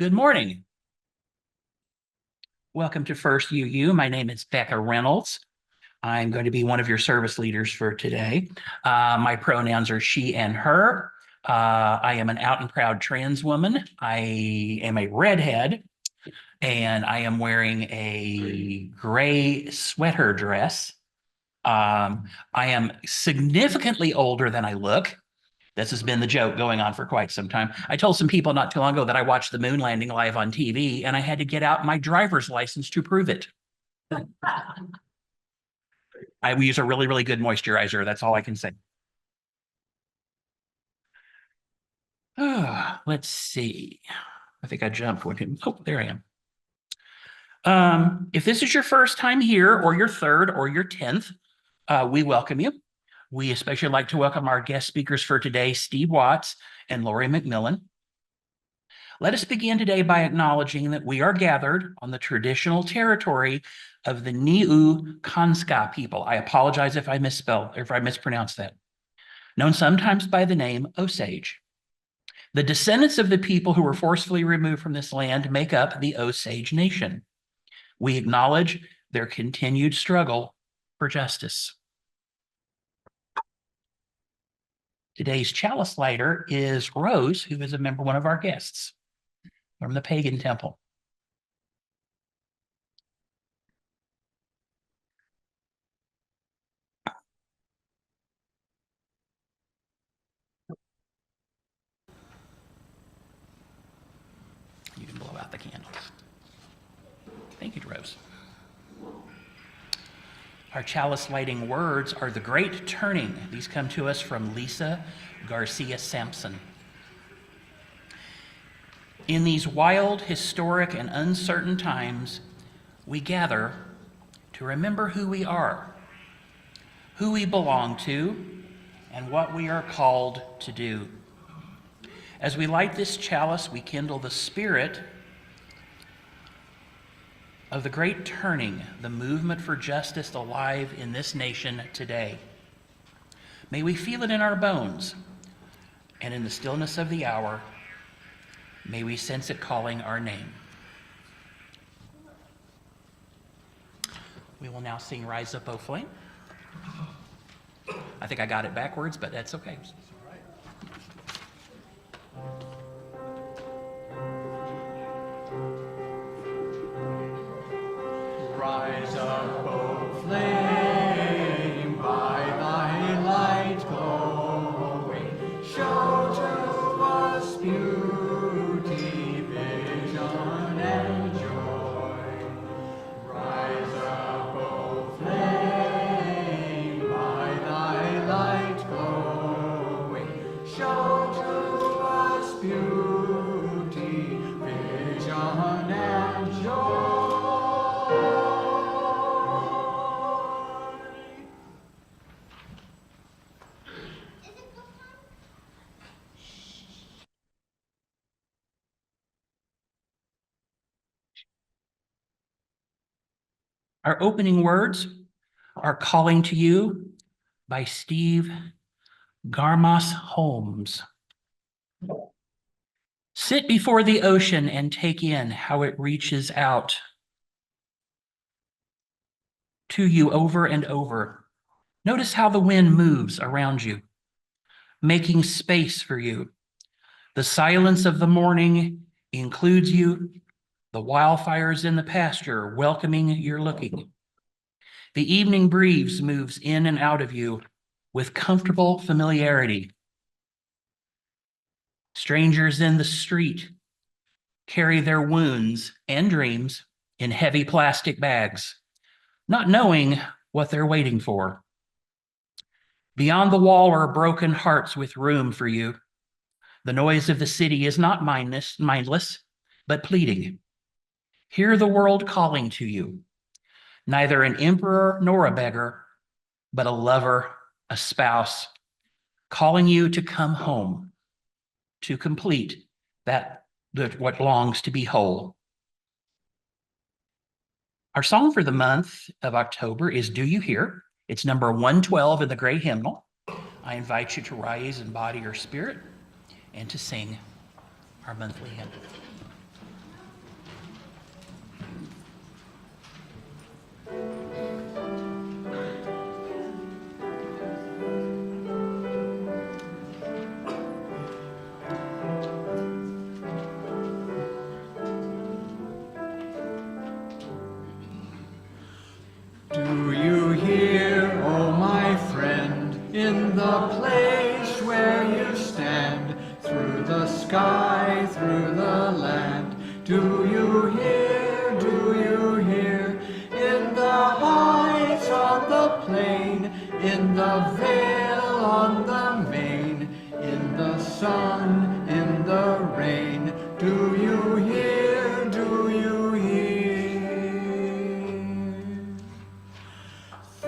Good morning. Welcome to First UU. My name is Becca Reynolds. I'm going to be one of your service leaders for today. My pronouns are she and her. I am an out and proud trans woman. I am a redhead, and I am wearing a gray sweater dress. I am significantly older than I look. This has been the joke going on for quite some time. I told some people not too long ago that I watched the moon landing live on TV, and I had to get out my driver's license to prove it. We use a really, really good moisturizer. That's all I can say. Let's see. I think I jumped one. Oh, there I am. If this is your first time here, or your third, or your 10th, we welcome you. We especially like to welcome our guest speakers for today, Steve Watts and Lori McMillan. Let us begin today by acknowledging that we are gathered on the traditional territory of the Niu Kanska people. I apologize if I misspell, or if I mispronounce that. Known sometimes by the name Osage. The descendants of the people who were forcefully removed from this land make up the Osage Nation. We acknowledge their continued struggle for justice. Today's chalice lighter is Rose, who is one of our guests from the Pagan temple. You can blow out the candles. Thank you, Rose. Our chalice lighting words are the great turning. These come to us from Lisa Garcia Sampson. In these wild, historic, and uncertain times, we gather to remember who we are, who we belong to, and what we are called to do. As we light this chalice, we kindle the spirit of the great turning, the movement for justice alive in this nation today. May we feel it in our bones, and in the stillness of the hour, may we sense it calling our name. We will now sing Rise Up, O Flame. I think I got it backwards, but that's okay. Rise up, O flame, by thy light glowing, show to us beauty, vision, and joy. Rise up, O flame, by thy light glowing, show to us beauty, vision, and joy. Our opening words are Calling to You by Steve Garmas Holmes. Sit before the ocean and take in how it reaches out to you over and over. Notice how the wind moves around you, making space for you. The silence of the morning includes you. The wildfires in the pasture welcoming your looking. The evening breeze moves in and out of you with comfortable familiarity. Strangers in the street carry their wounds and dreams in heavy plastic bags, not knowing what they're waiting for. Beyond the wall are broken hearts with room for you. The noise of the city is not mindless, but pleading. Hear the world calling to you, neither an emperor nor a beggar, but a lover, a spouse, calling you to come home, to complete what longs to be whole. Our song for the month of October is Do You Hear? It's number 112 in the Gray Hymnal. I invite you to rise in body or spirit and to sing our monthly hymn. Do you hear, do you hear? In the heights on the plain, in the vale on the main, in the sun, in the rain, do you hear, do you hear?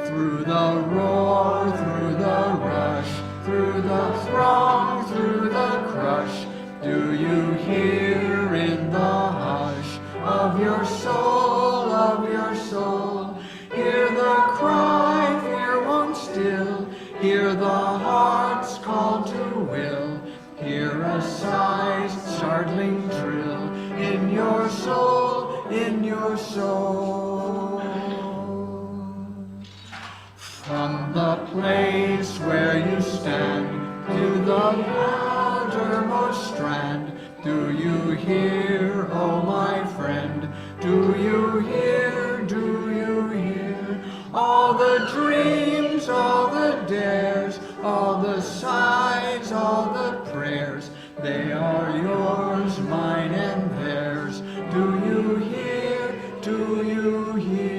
Through the roar, through the rush, through the throng, through the crush, do you hear in the hush of your soul, of your soul? Hear the cry, fear won't still, hear the heart's call to will, hear a sigh's startling trill in your soul, in your soul. From the place where you stand to the outermost strand, do you hear, oh my friend? Do you hear, do you hear? All the dreams, all the dares, all the sighs, all the prayers, they are yours, mine and theirs. Do you hear, do you hear?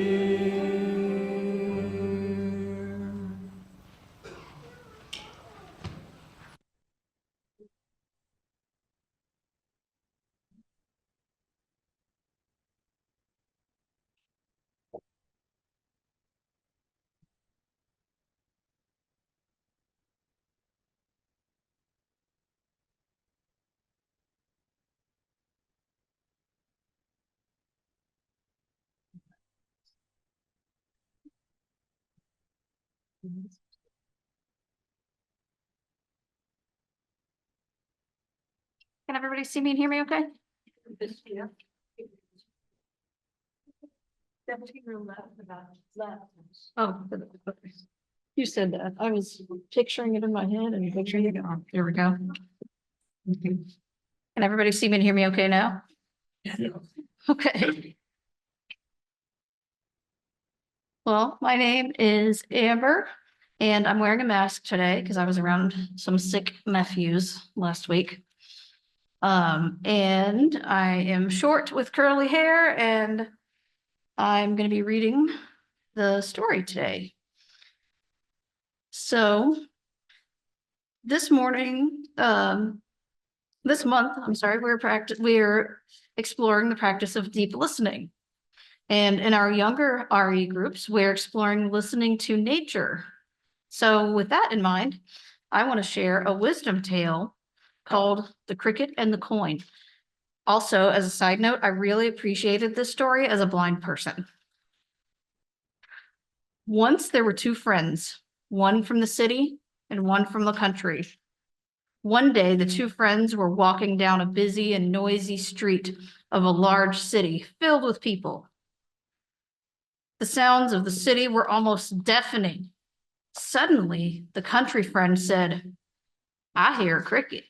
Can everybody see me and hear me okay? Oh, okay. You said that. I was picturing it in my head and picturing it. Oh, there we go. Okay. Can everybody see me and hear me okay now? Okay. Well, my name is Amber and I'm wearing a mask today because I was around some sick nephews last week. And I am short with curly hair and I'm going to be reading the story today. So this morning, this month, I'm sorry, we're exploring the practice of deep listening. And in our younger RE groups, we're exploring listening to nature. So with that in mind, I want to share a wisdom tale called The Cricket and the Coin. Also, as a side note, I really appreciated this story as a blind person. Once there were two friends, one from the city and one from the country. One day, the two friends were walking down a busy and noisy street of a large city filled with people. The sounds of the city were almost deafening. Suddenly, the country friend said, "I hear a cricket."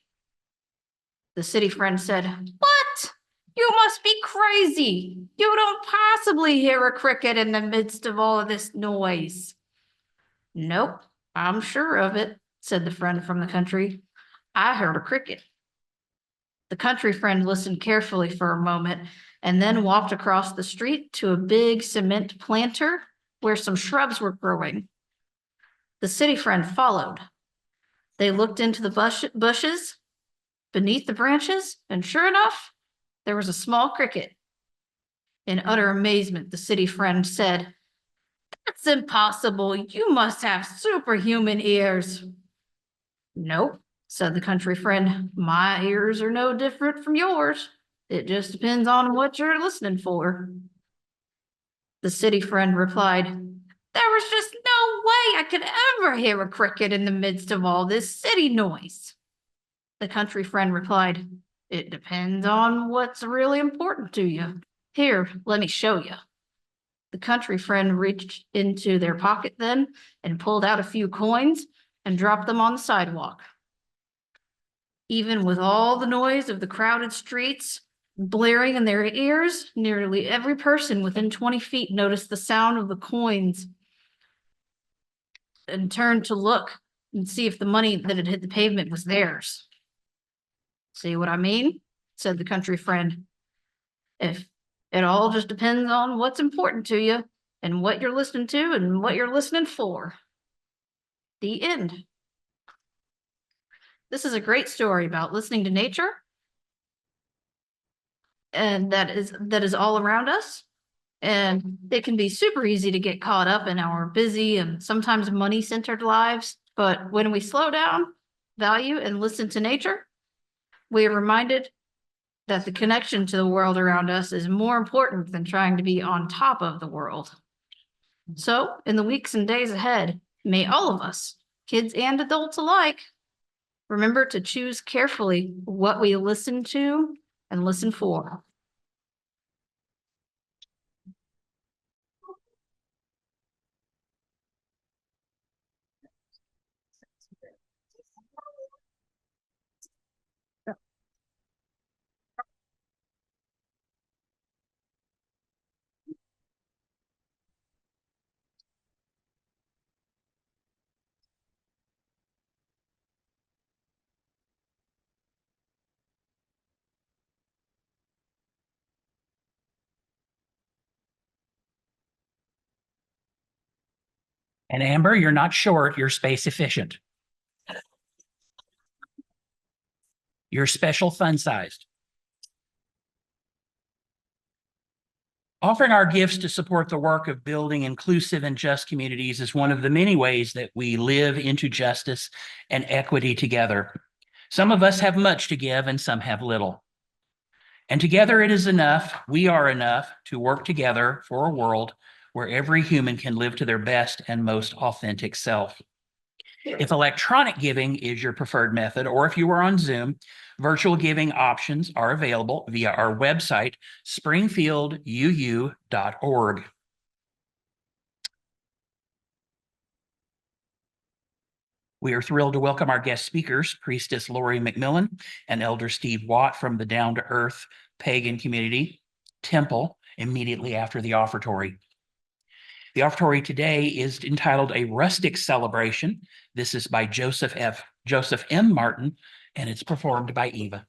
The city friend said, "What? You must be crazy. You don't possibly hear a cricket in the midst of all of this noise." "Nope, I'm sure of it," said the friend from the country. "I heard a cricket." The country friend listened carefully for a moment and then walked across the street to a big cement planter where some shrubs were growing. The city friend followed. They looked into the bushes, beneath the branches, and sure enough, there was a small cricket. In utter amazement, the city friend said, "That's impossible. You must have superhuman ears." "Nope," said the country friend. "My ears are no different from yours. It just depends on what you're listening for." The city friend replied, "There was just no way I could ever hear a cricket in the midst of all this city noise." The country friend replied, "It depends on what's really important to you. Here, let me show you." The country friend reached into their pocket then and pulled out a few coins and dropped them on the sidewalk. Even with all the noise of the crowded streets blaring in their ears, nearly every person within 20 feet noticed the sound of the coins and turned to look and see if the money that had hit the pavement was theirs. "See what I mean?" said the country friend. If it all just depends on what's important to you and what you're listening to and what you're listening for. The end. This is a great story about listening to nature, and that is all around us. And it can be super easy to get caught up in our busy and sometimes money-centered lives. But when we slow down, value, and listen to nature, we are reminded that the connection to the world around us is more important than trying to be on top of the world. So, in the weeks and days ahead, may all of us, kids and adults alike, remember to choose carefully what we listen to and listen for. And Amber, you're not short, you're space efficient. You're special fun sized. Offering our gifts to support the work of building inclusive and just communities is one of the many ways that we live into justice and equity together. Some of us have much to give and some have little. And together it is enough, we are enough to work together for a world where every human can live to their best and most authentic self. If electronic giving is your preferred method, or if you are on Zoom, virtual giving options are available via our website, springfielduu.org. We are thrilled to welcome our guest speakers, Priestess Lori McMillan and Elder Steve Watt from the Down to Earth Pagan Community Temple immediately after the offertory. The offertory today is entitled A Rustic Celebration. This is by Joseph M. Martin, and it's performed by Eva.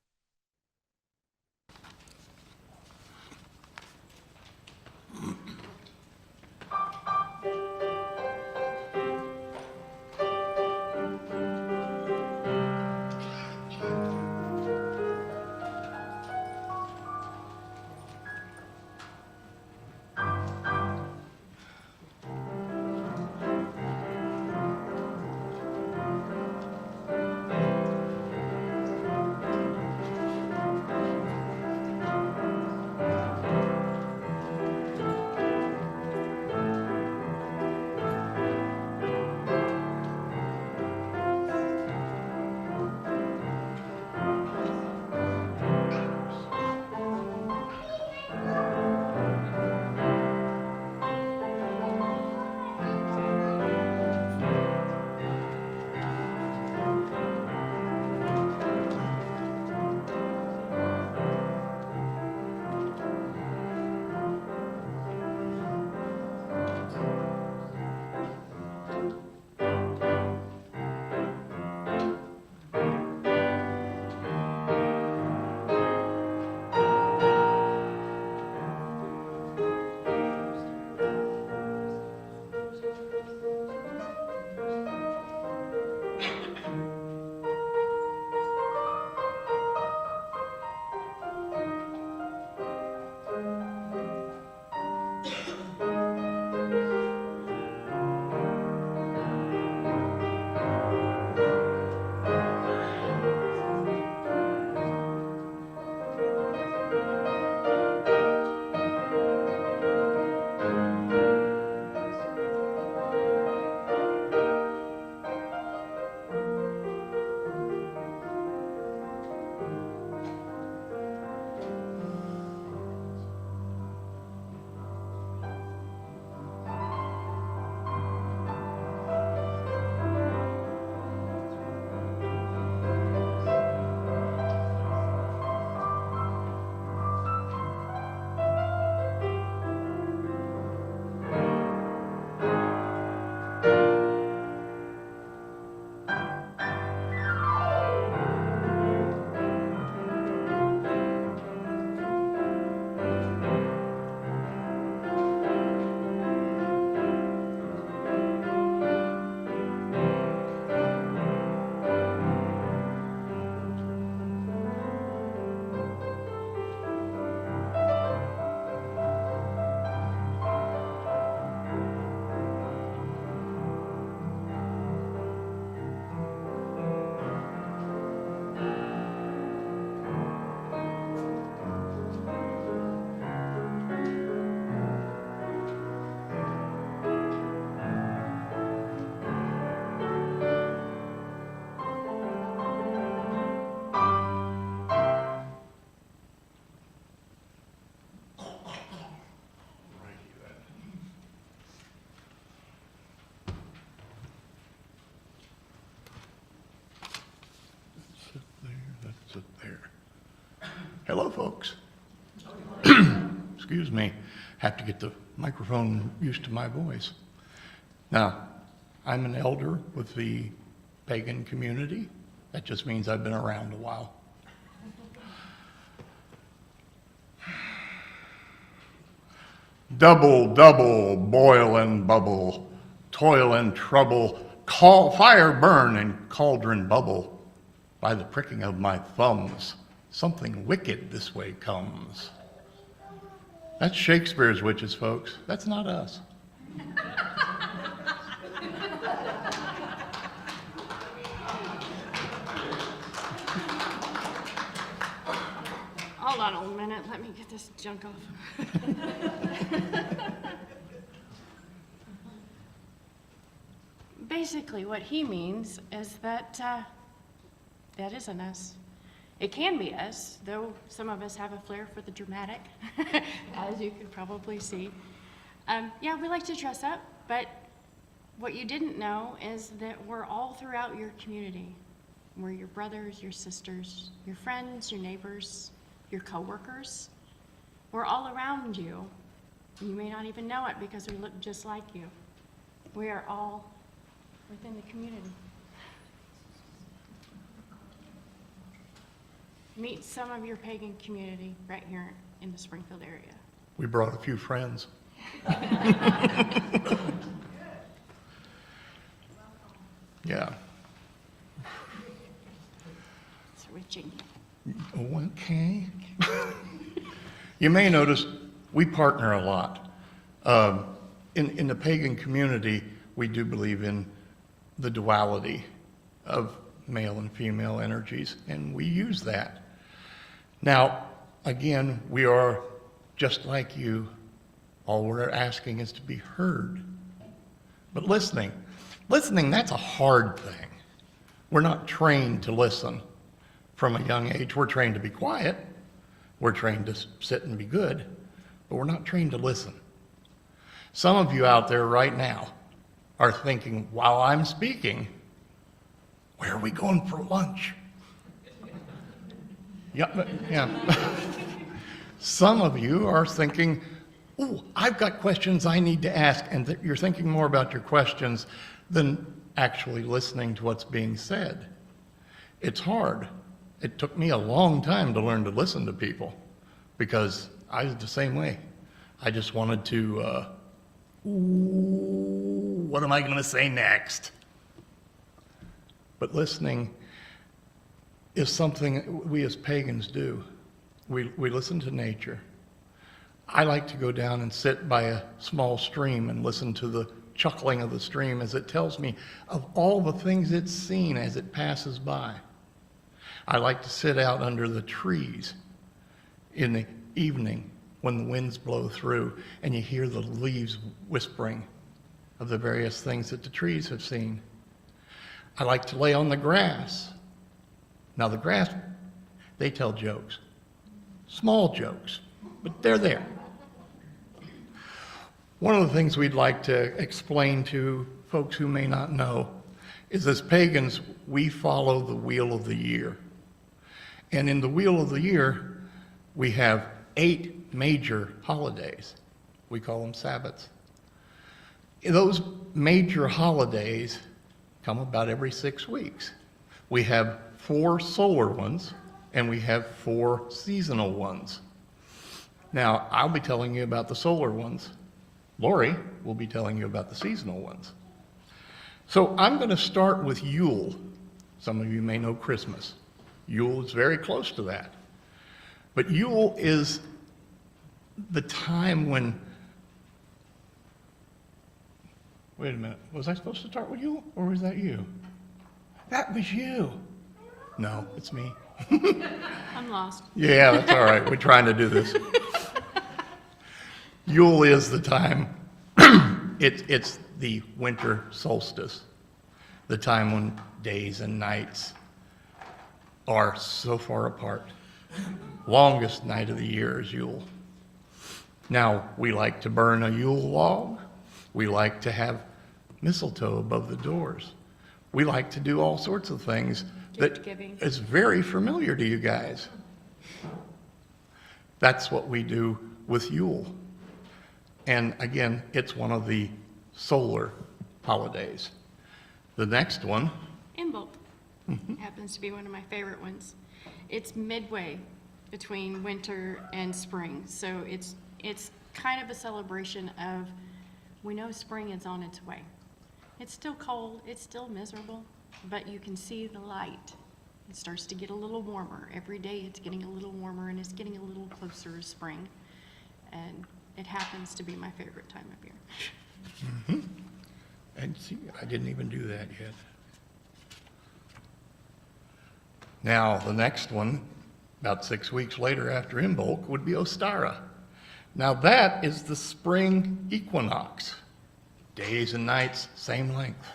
sit there. Hello, folks. Excuse me, have to get the microphone used to my voice. Now, I'm an elder with the Pagan community. That just means I've been around a while. Double, double, boil and bubble, toil and trouble, call fire burn and cauldron bubble. By the pricking of my thumbs, something wicked this way comes. That's Shakespeare's witches, folks. That's not us. Hold on a minute, let me get this junk off. Basically, what he means is that that isn't us. It can be us, though some of us have a flair for the dramatic, as you can probably see. Yeah, we like to dress up, but what you didn't know is that we're all throughout your community. We're your brothers, your sisters, your friends, your neighbors, your coworkers. We're all around you. You may not even know it because we look just like you. We are all within the community. Meet some of your pagan community right here in the Springfield area. We brought a few friends. Yeah. Switching. Okay. You may notice we partner a lot. In the pagan community, we do believe in the duality of male and female energies, and we use that. Now, again, we are just like you. All we're asking is to be heard. But listening, that's a hard thing. We're not trained to listen from a young age. We're trained to be quiet. We're trained to sit and be good, but we're not trained to listen. Some of you out there right now are thinking, while I'm speaking, where are we going for lunch? Yeah. Some of you are thinking, oh, I've got questions I need to ask, and you're thinking more about your questions than actually listening to what's being said. It's hard. It took me a long time to learn to listen to people because I was the same way. I just wanted to, what am I going to say next? But listening is something we as pagans do. We listen to nature. I like to go down and sit by a small stream and listen to the chuckling of the stream as it tells me of all the things it's seen as it passes by. I like to sit out under the trees in the evening when the winds blow through and you hear the leaves whispering of the various things that the trees have seen. I like to lay on the grass. Now the grass, they tell jokes, small jokes, but they're there. One of the things we'd like to explain to folks who may not know is as pagans, we follow the wheel of the year. And in the wheel of the year, we have 8 major holidays. We call them Sabbats. Those major holidays come about every 6 weeks. We have 4 solar ones, and we have 4 seasonal ones. Now, I'll be telling you about the solar ones. Lori will be telling you about the seasonal ones. So I'm going to start with Yule. Some of you may know Christmas. Yule is very close to that. But Yule is the time when, wait a minute, was I supposed to start with Yule, or was that you? That was you. No, it's me. I'm lost. Yeah, that's all right. We're trying to do this. Yule is the time, it's the winter solstice, the time when days and nights are so far apart. Longest night of the year is Yule. Now, we like to burn a Yule log. We like to have mistletoe above the doors. We like to do all sorts of things Gift that giving. is very familiar to you guys. That's what we do with Yule. And again, it's one of the solar holidays. The next one, Imbolc happens to be one of my favorite ones. It's midway between winter and spring, so it's kind of a celebration of, we know spring is on its way. It's still cold, it's still miserable, but you can see the light. It starts to get a little warmer. Every day it's getting a little warmer and it's getting a little closer to spring. And it happens to be my favorite time of year. and see, I didn't even do that yet. Now, the next one, about 6 weeks later after Imbolc, would be Ostara. Now that is the spring equinox. Days and nights, same length.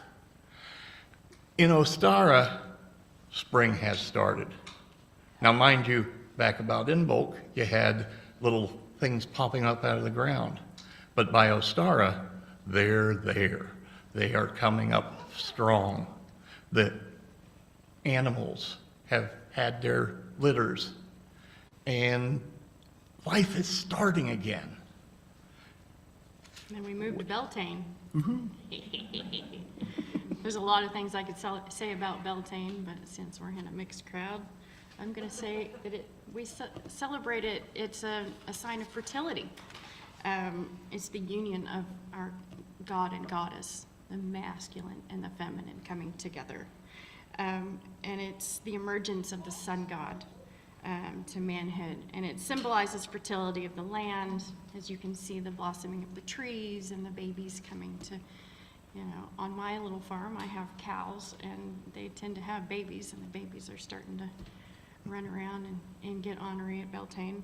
In Ostara, spring has started. Now mind you, back about Imbolc, you had little things popping up out of the ground. But by Ostara, they're there. They are coming up strong. The animals have had their litters, and life is starting again. And then we moved to Beltane. There's a lot of things I could say about Beltane, but since we're in a mixed crowd, I'm going to say that we celebrate it. It's a sign of fertility. It's the union of our god and goddess, the masculine and the feminine coming together. And it's the emergence of the sun god to manhood. And it symbolizes fertility of the land. As you can see, the blossoming of the trees and the babies coming to, on my little farm, I have cows, and they tend to have babies, and the babies are starting to run around and get ornery at Beltane.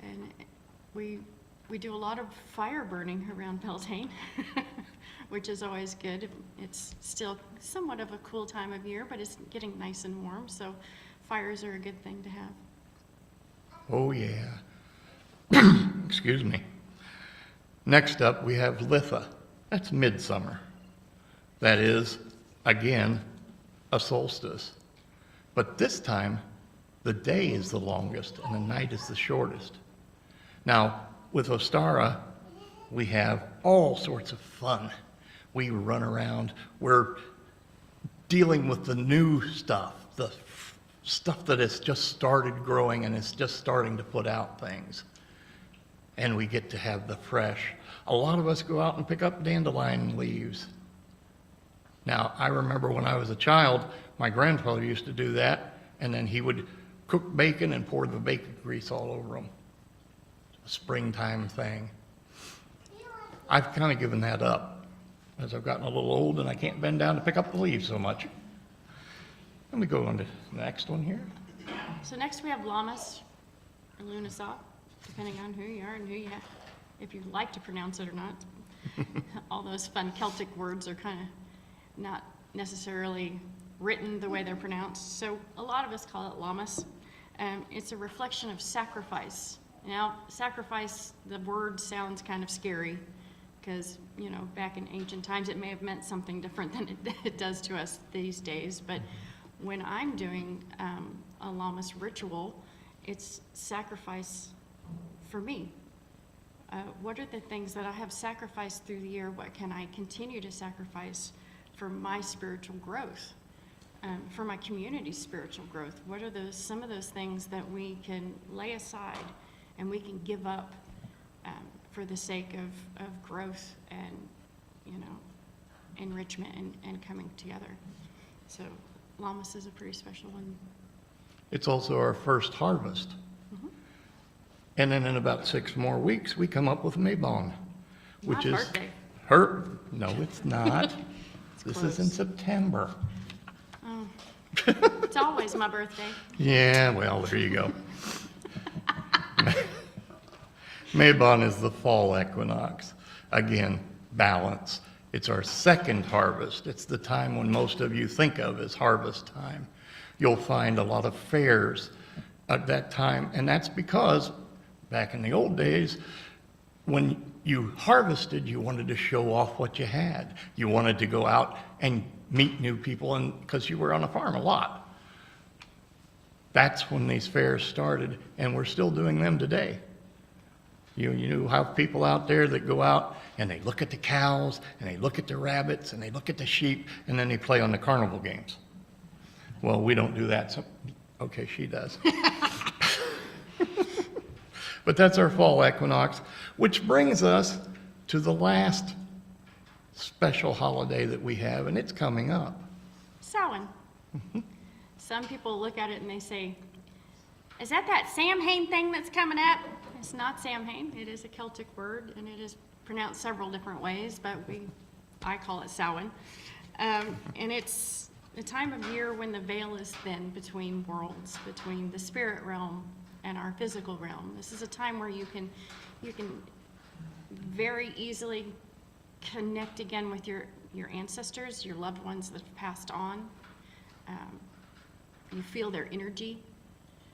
And we do a lot of fire burning around Beltane, which is always good. It's still somewhat of a cool time of year, but it's getting nice and warm, so fires are a good thing to have. Oh yeah. Excuse me. Next up, we have Litha. That's midsummer. That is, again, a solstice. But this time, the day is the longest and the night is the shortest. Now, with Ostara, we have all sorts of fun. We run around, we're dealing with the new stuff, the stuff that has just started growing and is just starting to put out things. And we get to have the fresh. A lot of us go out and pick up dandelion leaves. Now, I remember when I was a child, my grandfather used to do that, and then he would cook bacon and pour the bacon grease all over them. A springtime thing. I've kind of given that up as I've gotten a little old and I can't bend down to pick up the leaves so much. Let me go on to the next one here. So next we have Lammas, or Lunasaw, depending on who you are and if you like to pronounce it or not. All those fun Celtic words are kind of not necessarily written the way they're pronounced. So a lot of us call it Lammas. It's a reflection of sacrifice. Now, sacrifice, the word sounds kind of scary because, back in ancient times it may have meant something different than it does to us these days. But when I'm doing a Lammas ritual, it's sacrifice for me. What are the things that I have sacrificed through the year? What can I continue to sacrifice for my spiritual growth, for my community's spiritual growth? What are some of those things that we can lay aside and we can give up for the sake of growth and, enrichment and coming together? So Lammas is a pretty special one. It's also our first harvest. And then in about 6 more weeks, we come up with Mabon, which My is birthday. no, it's not. This is in close. September. Oh, it's always my birthday. Yeah, well, there you go. Mabon is the fall equinox. Again, balance. It's our second harvest. It's the time when most of you think of as harvest time. You'll find a lot of fairs at that time, and that's because back in the old days, when you harvested, you wanted to show off what you had. You wanted to go out and meet new people, and because you were on a farm a lot. That's when these fairs started, and we're still doing them today. You have people out there that go out and they look at the cows, and they look at the rabbits, and they look at the sheep, and then they play on the carnival games. Well, we don't do that. So, okay, she does. But that's our fall equinox, which brings us to the last special holiday that we have, and it's coming up. Samhain. Some people look at it and they say, is that Samhain thing that's coming up? It's not Samhain. It is a Celtic word, and it is pronounced several different ways, but I call it Samhain. And it's a time of year when the veil is thin between worlds, between the spirit realm and our physical realm. This is a time where you can very easily connect again with your ancestors, your loved ones that have passed on. You feel their energy.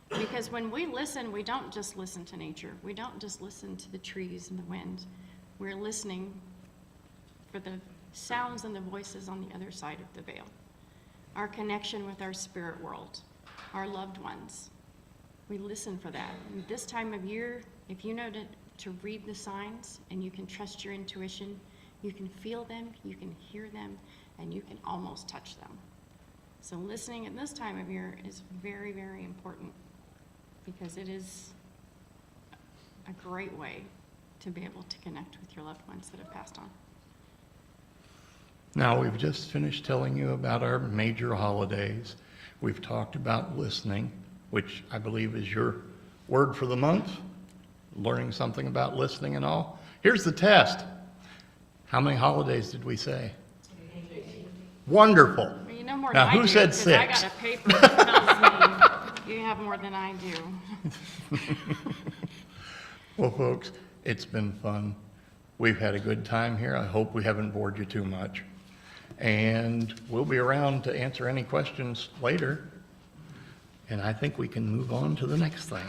Because when we listen, we don't just listen to nature. We don't just listen to the trees and the wind. We're listening for the sounds and the voices on the other side of the veil. Our connection with our spirit world, our loved ones. We listen for that. And this time of year, if you know to read the signs and you can trust your intuition, you can feel them, you can hear them, and you can almost touch them. So listening at this time of year is very, very important, because it is a great way to be able to connect with your loved ones that have passed on. Now, we've just finished telling you about our major holidays. We've talked about listening, which I believe is your word for the month, learning something about listening and all. Here's the test. How many holidays did we say? Wonderful. Well, you know more Now, than I who do, said 'cause I 6? got a paper that tells me you have more than I do. Well, folks, it's been fun. We've had a good time here. I hope we haven't bored you too much. And we'll be around to answer any questions later. And I think we can move on to the next thing.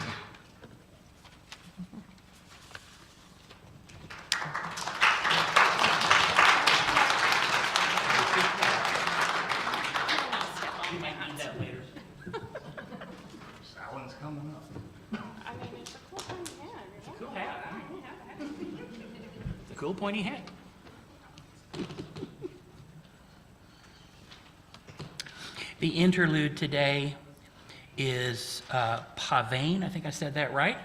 Alan's coming up. I mean, it's a cool thing to have, you know? Cool hat. The cool pointy hat. The interlude today is Pagan, I think I said that right,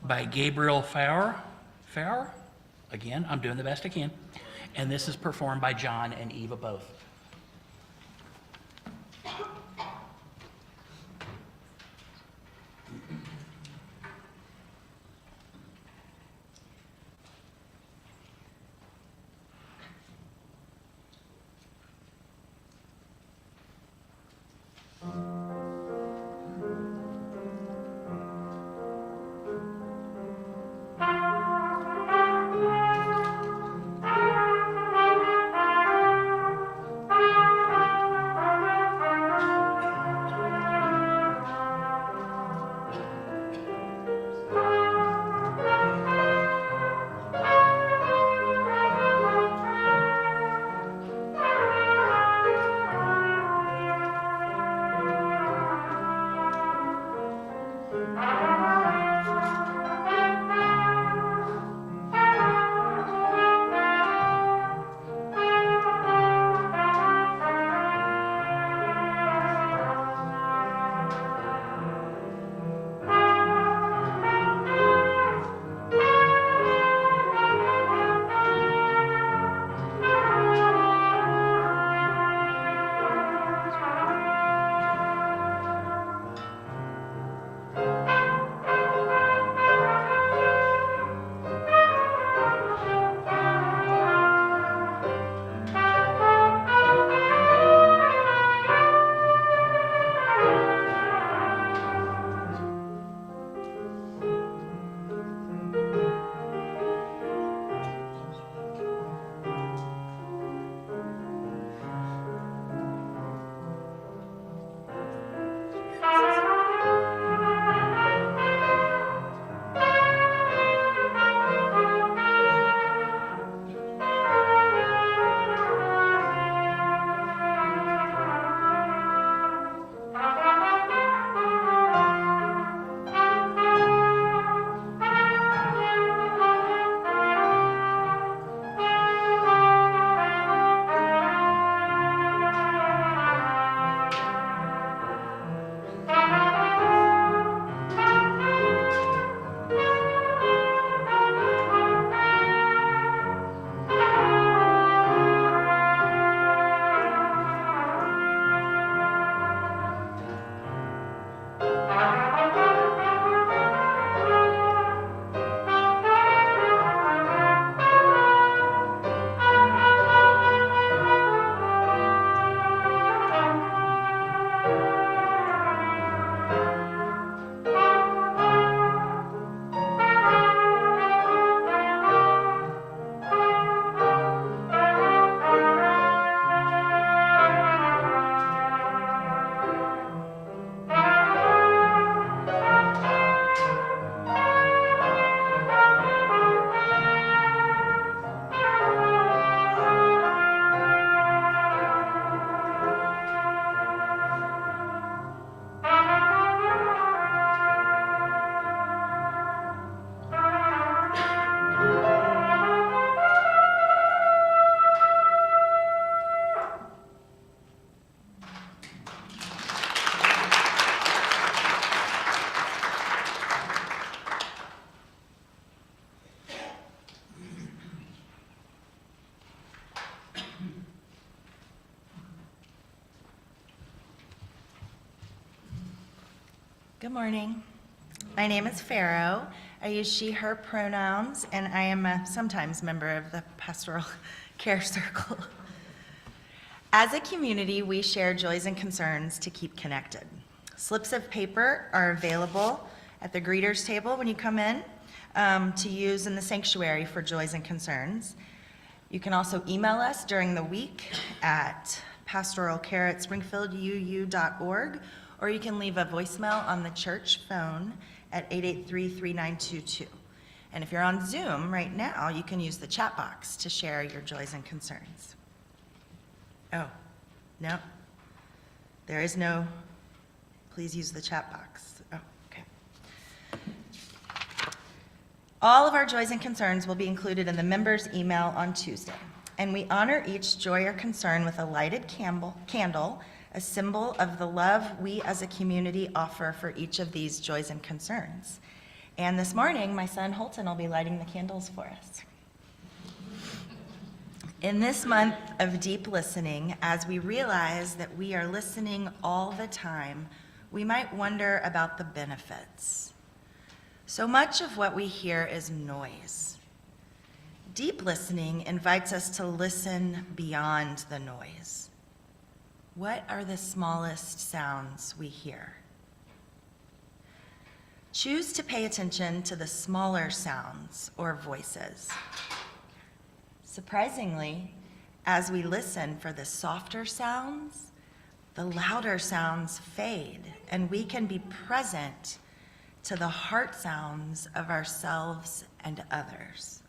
by Gabriel Faur. Faur? Again, I'm doing the best I can. And this is performed by John and Eva both. Good morning. My name is Pharaoh. I use she, her pronouns, and I am a sometimes member of the Pastoral Care Circle. As a community, we share joys and concerns to keep connected. Slips of paper are available at the greeters table when you come in to use in the sanctuary for joys and concerns. You can also email us during the week at pastoralcare@springfielduu.org, or you can leave a voicemail on the church phone at 883-3922. And if you're on Zoom right now, you can use the chat box to share your joys and concerns. Oh, no. There is no, please use the chat box. Oh, okay. All of our joys and concerns will be included in the members' email on Tuesday. And we honor each joy or concern with a lighted candle, a symbol of the love we as a community offer for each of these joys and concerns. And this morning, my son Holton will be lighting the candles for us. In this month of deep listening, as we realize that we are listening all the time, we might wonder about the benefits. So much of what we hear is noise. Deep listening invites us to listen beyond the noise. What are the smallest sounds we hear? Choose to pay attention to the smaller sounds or voices. Surprisingly, as we listen for the softer sounds, the louder sounds fade, and we can be present to the heart sounds of ourselves and others.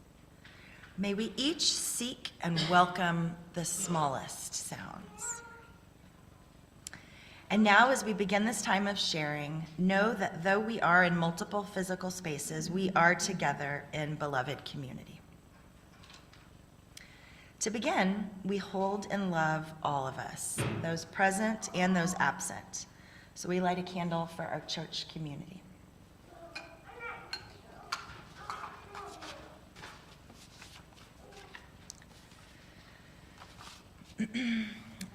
May we each seek and welcome the smallest sounds. And now, as we begin this time of sharing, know that though we are in multiple physical spaces, we are together in beloved community. To begin, we hold and love all of us, those present and those absent. So we light a candle for our church community.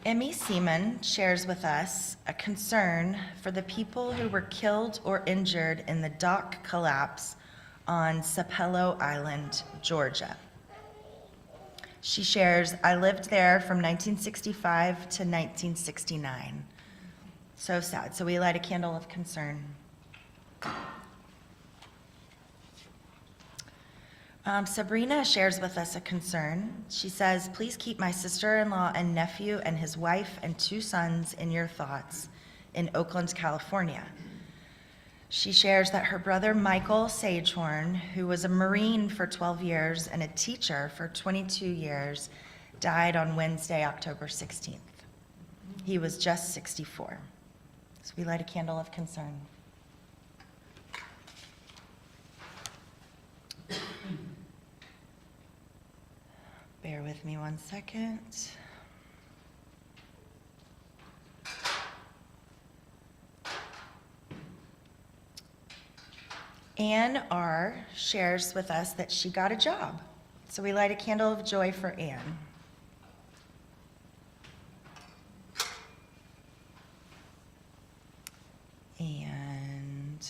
Emmy Seaman shares with us a concern for the people who were killed or injured in the dock collapse on Sapelo Island, Georgia. She shares, I lived there from 1965 to 1969. So sad. So we light a candle of concern. Sabrina shares with us a concern. She says, please keep my sister-in-law and nephew and his wife and 2 sons in your thoughts in Oakland, California. She shares that her brother Michael Sagehorn, who was a Marine for 12 years and a teacher for 22 years, died on Wednesday, October 16th. He was just 64. So we light a candle of concern. Bear with me 1 second. Anne R. shares with us that she got a job. So we light a candle of joy for Anne. And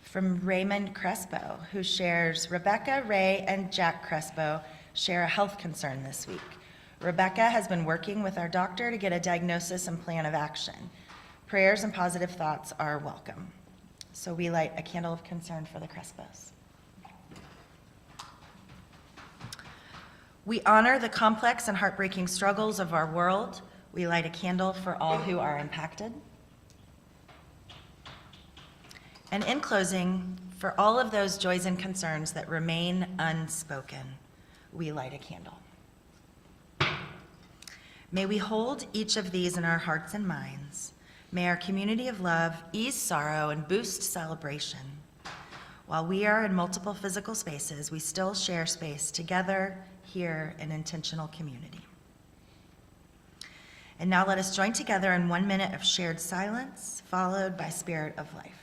from Raymond Crespo, who shares, Rebecca, Ray, and Jack Crespo share a health concern this week. Rebecca has been working with our doctor to get a diagnosis and plan of action. Prayers and positive thoughts are welcome. So we light a candle of concern for the Crespos. We honor the complex and heartbreaking struggles of our world. We light a candle for all who are impacted. And in closing, for all of those joys and concerns that remain unspoken, we light a candle. May we hold each of these in our hearts and minds. May our community of love ease sorrow and boost celebration. While we are in multiple physical spaces, we still share space together here in intentional community. And now let us join together in 1 minute of shared silence, followed by Spirit of Life.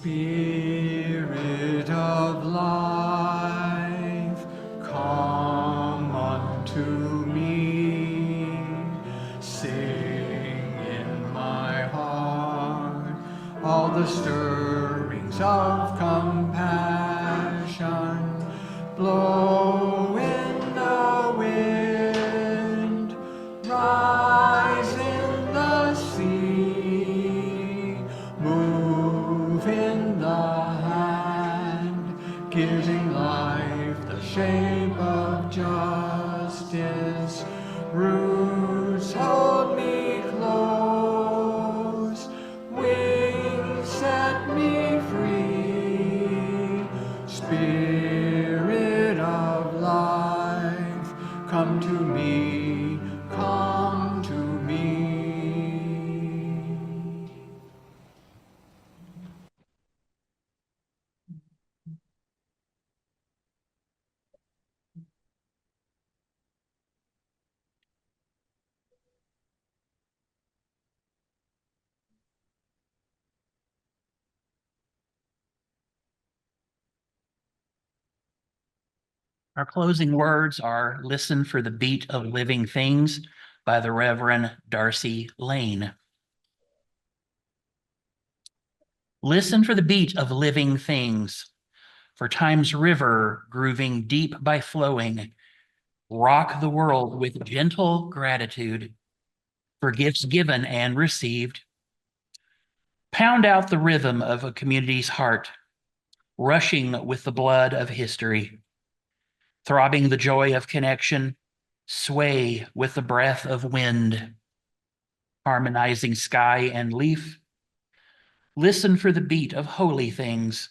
Spirit of life, come unto me. Sing in my heart all the stirrings of compassion. Blow in the wind, rise in the sea, move in the hand, giving life the shape of justice. Roots hold me close, wings set me free. Spirit of life, come to me, come to me. Our closing words are Listen for the Beat of Living Things by the Reverend Darcy Lane. Listen for the beat of living things, for time's river grooving deep by flowing, rock the world with gentle gratitude for gifts given and received. Pound out the rhythm of a community's heart, rushing with the blood of history, throbbing the joy of connection, sway with the breath of wind, harmonizing sky and leaf. Listen for the beat of holy things,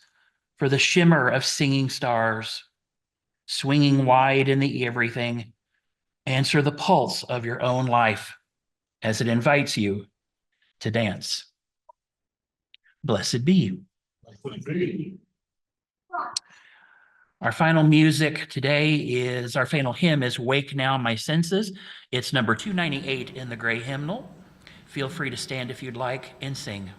for the shimmer of singing stars, swinging wide in the everything. Answer the pulse of your own life as it invites you to dance. Blessed be. Our final music today is, our final hymn is Wake Now My Senses. It's number 298 in the gray hymnal. Feel free to stand if you'd like and sing.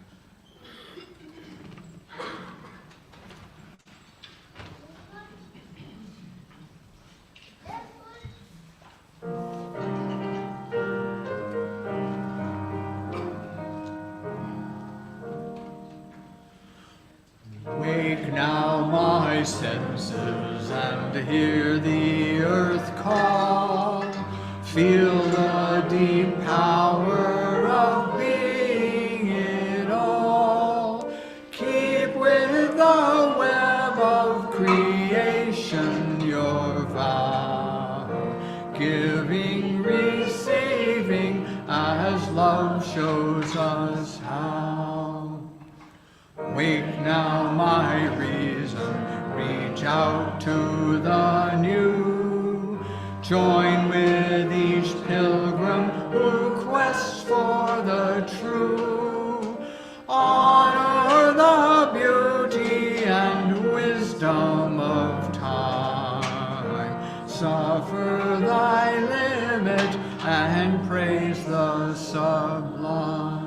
Wake now my senses and hear the earth call. Feel the deep power of being it all. Keep with the web of creation your vow, giving, receiving as love shows us how. Wake now my reason, reach out to the new. Join with each pilgrim who quests for the true. Honor the beauty and wisdom of time. Suffer thy limit and praise the sublime.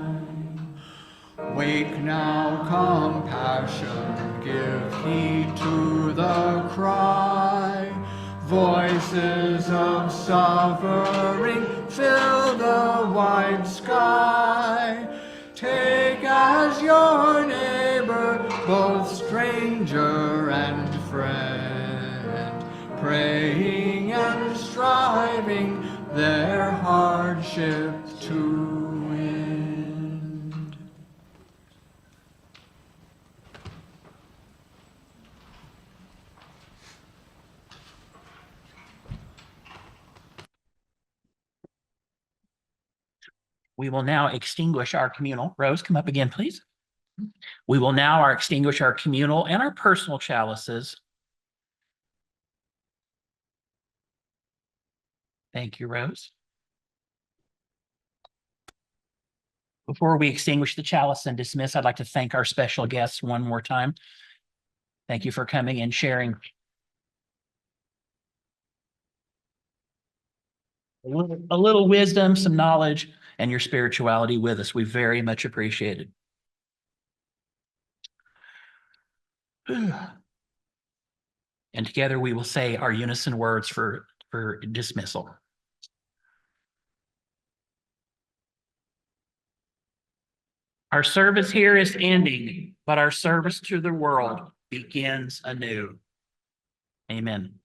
Wake now, compassion, give heed to the cry. Voices of suffering fill the wide sky. Take as your neighbor both stranger and friend, praying and striving their hardship to end. We will now extinguish our communal. Rose, come up again, please. We will now extinguish our communal and our personal chalices. Thank you, Rose. Before we extinguish the chalice and dismiss, I'd like to thank our special guests one more time. Thank you for coming and sharing a little wisdom, some knowledge, and your spirituality with us. We very much appreciate it. And together we will say our unison words for dismissal. Our service here is ending, but our service to the world begins anew. Amen.